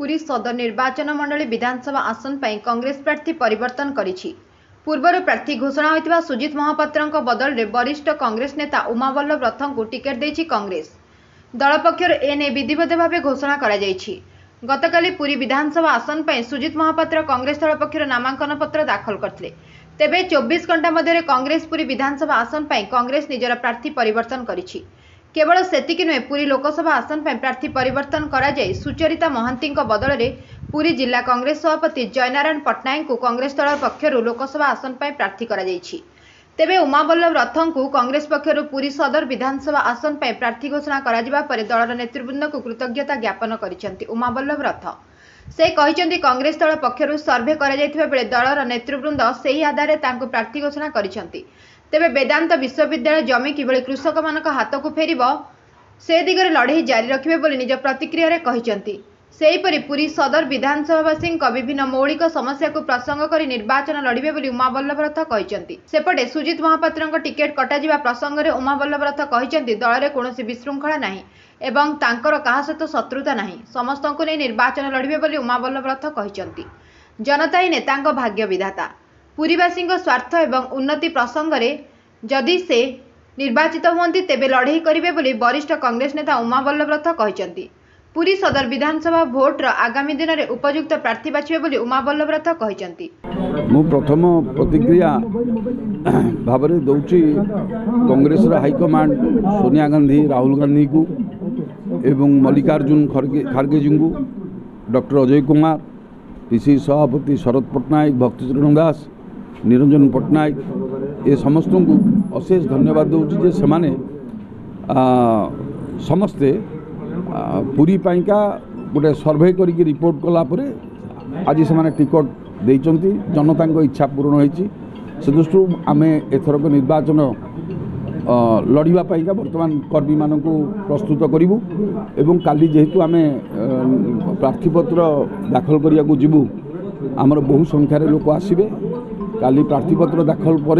पुरी सदर निर्वाचन मंडली विधानसभा आसन पर कांग्रेस प्रार्थी परिवर्तन करिछि। पूर्वर प्रार्थी घोषणा होइतिबा सुजित महापात्रଙ୍କ बदल रे वरिष्ठ कांग्रेस नेता उमावल्लभ रथ को टिकेट देछि कांग्रेस। दल पक्षर एने विधिवत भाव घोषणा करा जाइछि। गतकाली पुरी विधानसभा आसन पर सुजित महापात्र कांग्रेस दल पक्षर नामांकन पत्र दाखल करथिले। तेबे 24 घंटा मध्य कांग्रेस पुरी विधानसभा आसन पर कांग्रेस निजर प्रार्थी परिवर्तन करिछि। केवल सेतिकी नुहे पुरी लोकसभा आसन पर प्रार्थी परिवर्तन करा जाय सुचरिता महांती बदल में पुरी जिला कांग्रेस सभापति जयनारायण पट्टनायक को कांग्रेस दल पक्षर लोकसभा आसन पर प्रार्थी करा जायछि। तेबे उमावल्लभ रथ को कांग्रेस पक्षर पुरी सदर विधानसभा आसन पर प्रार्थी घोषणा करा जिबा परे दलर नेतृवृंद को कृतज्ञता ज्ञापन करिसेंति उमावल्लभ रथ। से कहिसेंति कांग्रेस दल पक्षर सर्वे करा जायथिबा बेले दलर नेतृवृंद सेही आधार तांको प्रार्थी घोषणा करिसेंति। तेबे वेदांत विश्वविद्यालय जमी किभଳି कृषक मानक हाथ को फेरिबो से दिगरे लड़ाई जारी रखिबे बोली निज प्रतिक्रिया रे कहिसेंति। सेहीपरि पुरी सदर विधानसभावासी विभिन्न मौलिक समस्या को प्रसंग करी निर्वाचन लड़िबे बोली उमावल्लभ रथ कहिसेंति। सेपटे सुजित महापात्रଙ୍କ टिकेट कटाजिबा प्रसंग रे उमावल्लभ रथ कहिसेंति दल रे कोनोसी विशृंखला नाही एवं तांकर कहा सहित शत्रुता नाही, समस्तंकु नै निर्वाचन लड़िबे बोली उमावल्लभ रथ कहिसेंति। जनता ही नेतांक भाग्य विधाता। पुरीवासी स्वार्थ एवं उन्नति प्रसंग रे जदि से निर्वाचित हुअन्ति तेबे लड़ाई करिबे बोली वरिष्ठ कांग्रेस नेता उमावल्लभ रथ कहिसेंति। पुरी सदर विधानसभा भोट आगामी दिन में उपयुक्त प्रार्थी बाछिबे बोली उमावल्लभ रथ कहिसेंति। मु प्रथम प्रतिक्रिया भाव में दौची कांग्रेस हाईकमांड सोनिया गांधी, राहुल गांधी को एवं मल्लिकार्जुन खड़गे जी को, डॉक्टर अजय कुमार, पीसी सभापति शरद पट्टनायक, भक्तचरण दास, निरंजन पट्टनायक ये समस्त को अशेष धन्यवाद दूसरी जे सेमाने समस्ते पूरी पाइका गोटे सर्वे करी रिपोर्ट कला परे आज से टिकट देइचंती। जनता इच्छा पूर्ण होइछि। से दृष्टि आम एथरक निर्वाचन लड़िबा पाइका वर्तमान कर्मी मान को प्रस्तुत करूँ एवं काली जेहेतु आम प्रार्थीपत्र दाखल करिया को जीवु आमर बहु संख्यार लोक आसबे। काली प्रार्थीपत्र दाखल पर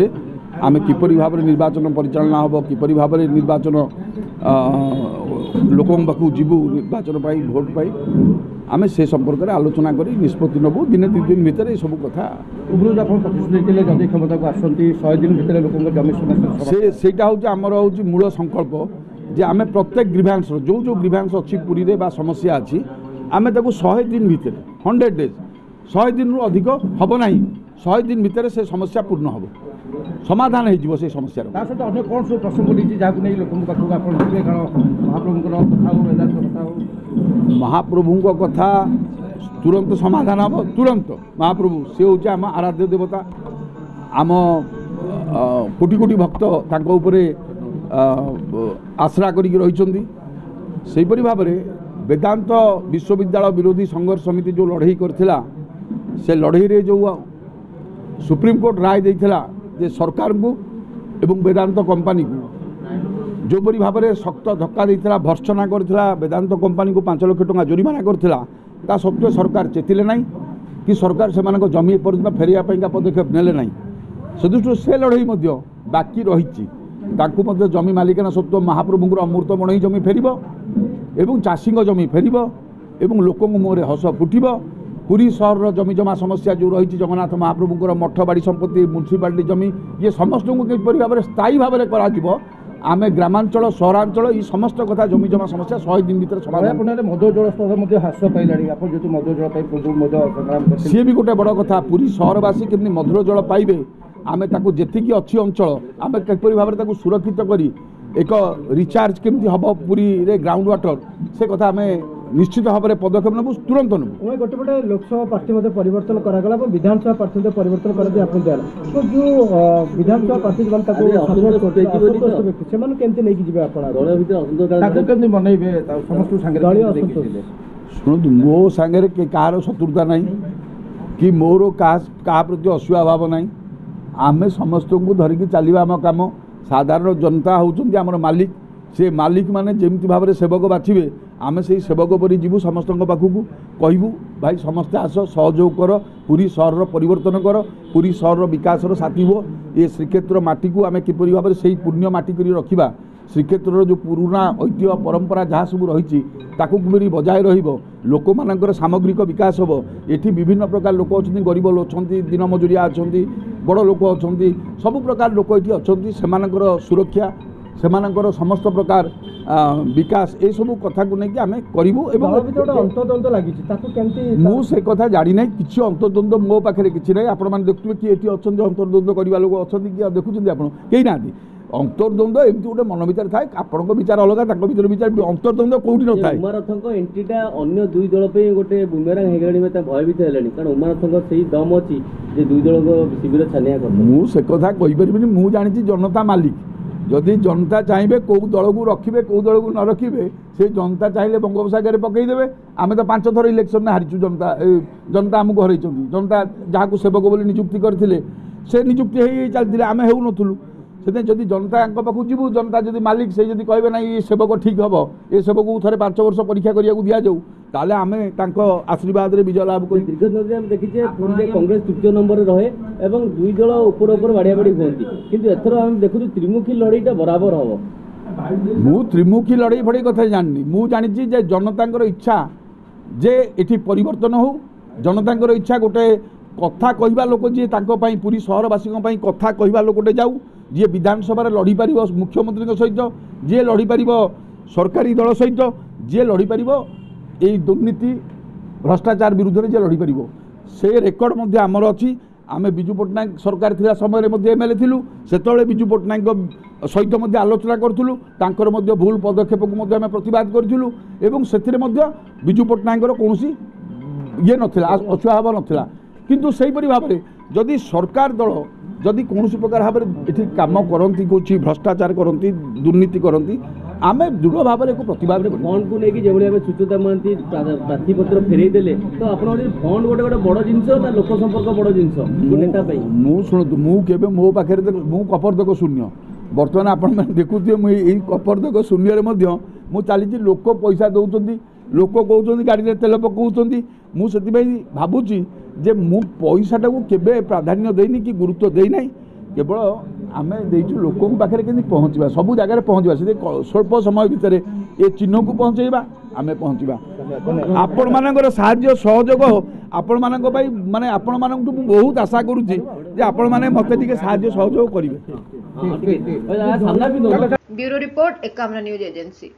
आम किपरि भाव में निर्वाचन परिचालना हम, किपरि भाव में निर्वाचन लोक पाखु जीवु निर्वाचन पाई भोट पाई आम से संपर्क में आलोचना करी निष्पत्ति नबू। दिने 2 दिन भितर सब कथा क्षमता को आसती 100 दिन भितर लोक सेटा हूँ आमर हूँ मूल संकल्प जे आम प्रत्येक ग्रीभांस जो ग्रीभांस अच्छी पुरी रे बा समस्या अच्छी आम 100 दिन भितर 100 डेज 100 दिन रु अधिक हम ना 100 दिन भितर से समस्या पूर्ण हम समाधान हो से समस्या सहित अन्य कौन सब प्रसंग जहाँ नहीं लोक महाप्रभु कथा तुरंत समाधान हम तुरंत। महाप्रभु से हूँ आम आराध्य देवता, आम कोटी कोटी भक्त तांको उपरे आश्रा करिक रही। सेहीपरि भाव में वेदांत विश्वविद्यालय विरोधी संघर्ष समिति जो लड़ाई करथिला से लड़ाई रे जो सुप्रीमकोर्ट राय देइथिला जे सरकार को एवं वेदांत कंपनी को जोपरी भाव में शक्त धक्का देइथिला, भर्त्सना करथिला, वेदांत कंपनी को 5 लाख टंका जुरिमाना करथिला, ता सत्वे सरकार चेतिले नहीं कि सरकार से जमी एपर्यंत फेरिया पदक्षेप नेले नहीं। से दृष्टि से लड़ाई बाकी रही जमी मालिकाना सत्व महाप्रभुंर अमृतमण ही जमी फेर एवं चाषी जमी फेर एवं लोक मुहर हस फुटब। पुरी सहर जमी जमा समस्या जो रही जगन्नाथ महाप्रभुंर मठ बाड़ी संपत्ति म्युनिसिपालिटी जमी ये समस्त को किपरि भाव में स्थायी भाव में करा आमे ग्रामांचल सहरांचल ये समस्त कथा जमी जमा समस्या 100 दिन भीतर समाधान। मधु जल स्तर ह्रास पाइलानी मधु जल सी भी गोटे बड़ कथा। पुरी सहरवासी केमती मधुर जल पाइबे आमे ताकू जेतिकी अच्छी अंचल आमे किपरि भाव में सुरक्षित करी एक रिचार्ज केमती हम पुरी रे ग्राउंड वाटर से कथा आमे निश्चित भाव में पदक्षेप नबू तुरंत नबू। गोटे पटे लोकसभा प्रार्थी परिवर्तन करागला विधानसभा प्रार्थी परिवर्तन कर जो विधानसभा प्रार्थी शुणु मो सांगे कहार शत्रुता नहीं कि मोर क्या प्रति असुआ भाव नहीं। आम समस्त को धरिकी चलवा आम कम साधारण जनता होउछन्ती आमर मालिक से मालिक माने जेमती भाव में सेवक बाछिबे आम से सेवक परी जीवु समस्त पाखक कहबू भाई समस्ते आस सहयोग कर पुरी सहर परिवर्तन कर पुरी सहर विकास साथी हो ये श्रीक्षेत्र माटी को आम किपरि भाव में से पुण्य माटी कर रखा श्रीक्षेत्र जो पुराना ऐतिह्य परंपरा जहाँ सब रही ताकूरी बजाय रोक मान सामग्रिक विकास हम ये विभिन्न प्रकार लोक अच्छा गरीब लोग अच्छा दिन मजुरिया अच्छा बड़ लोक अच्छा सबु प्रकार लोक ये अच्छा से सुरक्षा सेमानकर समस्त प्रकार विकास ये सब कथा को लेकिन आम करूँ अंतर्द्वंद लगी मु से कथा जानी ना कि अंतर्द्वंद मो पाखे किसी ना आपण मैंने देखुए किए अच्छा अंतर्द्वंद करवा लोग अच्छा कि देखुं आप कहीं ना अंतर्द्वंद एमती गोटे मन भर थाए आपण विचार अलग भर विचार अंतर्द्वंद कौटी न थाए उमारथଙ୍କ एंट्रीटा अन्य दुई दल पे गोटे बुमेरांग हेगलाणी में भयभीत हेलानी कारण उमारथଙ୍କ सेही दम अच्छी जे दुई दल को शिविर छानिया कर मु से कथा कहि परिबिनी मु जानि जनता मालिक जदि जनता चाहिए कौ दल को रखिए कौ दल को न रखिए से जनता चाहिए बंगोपसागर पकईदे आम तो 5 थर इलेक्शन में हारीचु जनता आमको हर जनता जहाँ को सेवक बोली नियुक्ति करते से नियुक्ति हो चलते आम हो नु से जदि जनता पाखु जीवु जनता जदि मालिक से जदि कहे ना ये सेवक ठीक हम ये सेवक को थे 5 वर्ष परीक्षा करा दि जाऊ ताले आम आशीर्वाद रे विजय लाभ कर दीर्घ नदी आम देखीचे पूरी कांग्रेस तृतीय नंबर रहे एवं दुई दल ऊपर बाड़िया बाड़ी होती किंतु एथर आम देखु त्रिमुखी लड़ाईटा बराबर हम मु त्रिमुखी लड़ाई फड़ाई कथा जाननी मु जानी जे जनता इच्छा जे एठी परिवर्तन हो जनता इच्छा गोटे कथा कहवा लोक जी पूरी सहरवासी कथा कहवा लोकटे जाऊ जी विधानसभा लड़ी पार मुख्यमंत्री सहित जी लड़ी पार सरकारी दल सहित जी लड़ी पार यही दुर्नीति भ्रष्टाचार विरुद्ध में जी लड़ी पार से रेकर्ड आमर अच्छी आम विजु पट्टनायक सरकार थिला समय एमएलए थिलु सेतबेले विजु पट्टनायक सहित आलोचना करूँ भूल पदक्षेप को प्रतिवाद करूँ एवं से विजु पट्टनायक कौन ये नाला अछुआ भाव नाला किंतु सेहीपरि भाव में जदि सरकार दल जदि कौन प्रकार भाव में कम करती कौन भ्रष्टाचार करती दुर्नीति करती आम दृढ़ भाव में प्रतिवाद फंड को लेकिन जो भाव सुचेता महांती प्रार्थी पत्र फेरई देले तो आप फंड गोटे गोटे बड़ जिनस ना लोक संपर्क बड़ जिनस नेता मु शुणु मुझे मो पाखे मु कपर्दक शून्य बर्तमान आपण मैंने देखुए मुझे कपर्दक शून्य मु चली लोक पैसा दौरान लोक कहते गाड़ी में तेल पकाउं मुझे भावुची जे मु पैसाटा को केबे प्राधान्य देनी कि गुरुत्व देना केवल आम देचु लोक पाखे के पहुँचवा सब जगह पहुँचवा से स्वल्प समय भितर ये चिन्ह को पहुँचेबा आम पहुँचवा आपण मानकर साहाय्य सहयोग आपण मान माने आपण मान बहुत आशा करुच्ची जे आपण माने मते टिके साहाय्य सहयोग करेंगे। Bureau report Ekamra news agency.